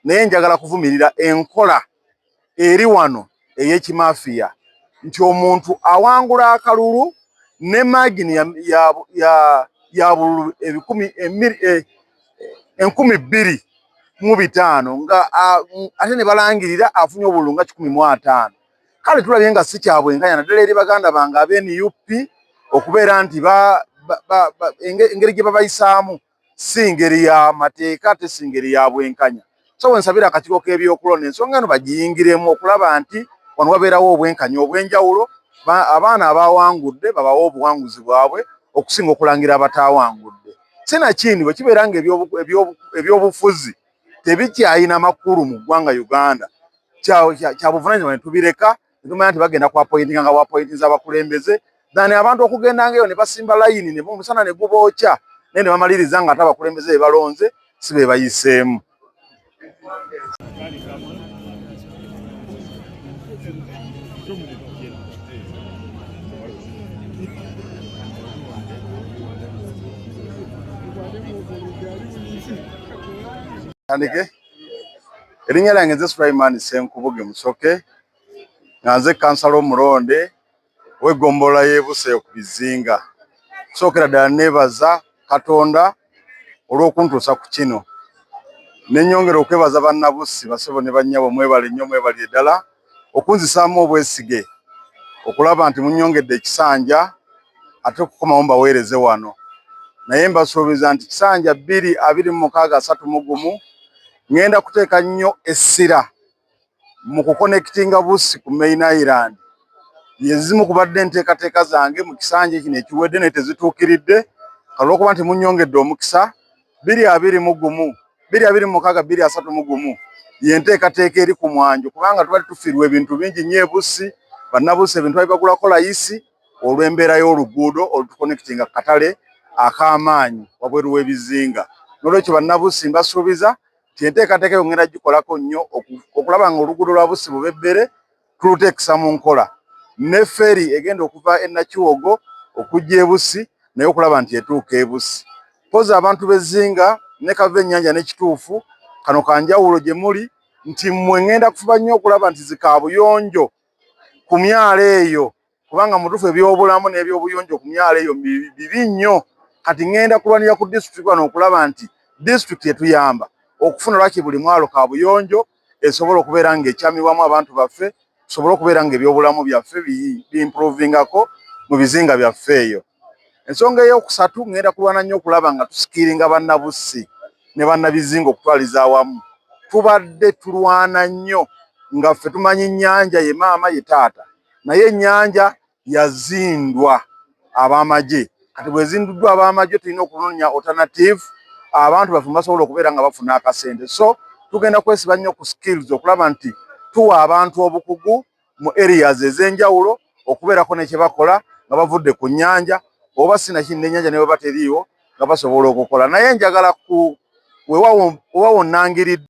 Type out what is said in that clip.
naye njagala kuvumirira enkola eri wano ey'ekimafiya nti omuntu awangula akalulu ne magini ya bululu 2,500 nga ate ne balangirira afunye obululu nga 150. Kale tulabye nga si kya bwenkanya naddala eri baganda bange ab'NUP okubeera nti engeri gye babayisaamu si ngeri ya mateeka ate si ngeri ya bwenkanya. So wensabira akakiiko k'ebyokulonda ensonga eno bagiyingiremu okulaba nti wano wabeerawo obwenkanya obw'enjawulo, abaana abawangudde babawo obuwanguzi bwabwe okusinga okulangira abatawangudde. Sinakindi bwe kibeera nga ebyobufuzi tebikyayina makulu mu ggwanga Uganda, kya buvunaanyizibwa ne tubireka ne tumanya nti bagenda kuappointinga nga bwappointinze abakulembeze dani abantu okugenda ngaeyo ne basimba layini ne omusana ne gubookya naye ne bamaliriza nga ate abakulembeze be balonze si be bayiseemu. Andike erinnya lyange nze Sulaiman Ssenkubuge Musoke nga nze kansala omulonde w'eggombolola y'e Buseeyo ku Bizinga. Sookera ddala neebaza Katonda olw'okuntuusa ku kino. Ne nnyongera okwebaza bannabussi basebo ne bannyabo mwebale nnyo mwebalire ddala okunzisaamu obwesige okulaba nti munnyongedde ekisanja ate okukomawo mbaweereze wano. Naye mbasuubiza nti kisanja 2,26,31 ngenda kuteeka nnyo essira mu kukonekitinga Bussi ku Main Island. Yezimu kubadde enteekateeka zange mu kisanja kino ekiwedde naye tezituukiridde olw'okuba nti munnyongedde omukisa. 2,26,31 y'enteekateeka eri ku mwanjo kubanga tubadde tufiirwa ebintu bingi nnyo e Bussi. Bannabussi ebintu bali bagulako layisi olw'embeera y'oluguudo olutukonekitinga katale ak'amaanyi wabweru w'ebizinga. N'olwekyo bannabussi mbasuubiza nti enteekateeka eyo ngenda gikolako nnyo okulaba nga oluguudo lwa Bussi Bubebbere tuluteekisa mu nkola, ne feri egenda okuva e Nakiwogo okujja e Bussi naye okulaba nti etuuka e Bussi. Pozi abantu b'Ezinga ne kava ennyanja n'ekituufu kano kanjawulo gye muli nti mmwe ngenda kufuba nnyo okulaba nti zikaabuyonjo ku myalo eyo kubanga mutuufu ebyobulamu n'ebyobuyonjo ku myalo eyo bibi nnyo. Kati ngenda kulwanira ku disitulikiti wano okulaba nti disitulikiti etuyamba okufuna lwaki buli mwalo kaabuyonjo esobola okubeera nga ekyamibwamu abantu baffe, tusobole okubeera nga ebyobulamu byaffe biimprovingako mu bizinga byaffe eyo. Ensonga ey'okusatu ngenda kulwana nnyo okulaba nga tusikiringa bannabussi ne bannabizinga okutwaliza awamu. Tubadde tulwana nnyo nga ffe tumanyi ennyanja ye maama ye taata, naye ennyanja yazindwa ab'amagye. Kati bwezinduddwa ab'amagye tulina okunoonya alternative abantu baffe basobola okubeera nga bafuna akasente. So tugenda kwesiba nnyo ku skills okulaba nti tuwa abantu obukugu mu areas ez'enjawulo okubeerako ne kye bakola nga bavudde ku nnyanja oba sinakindi n'ennyanja ne bwe bateriiwo nga basobola okukola. Naye njagala wewawo nnangiridde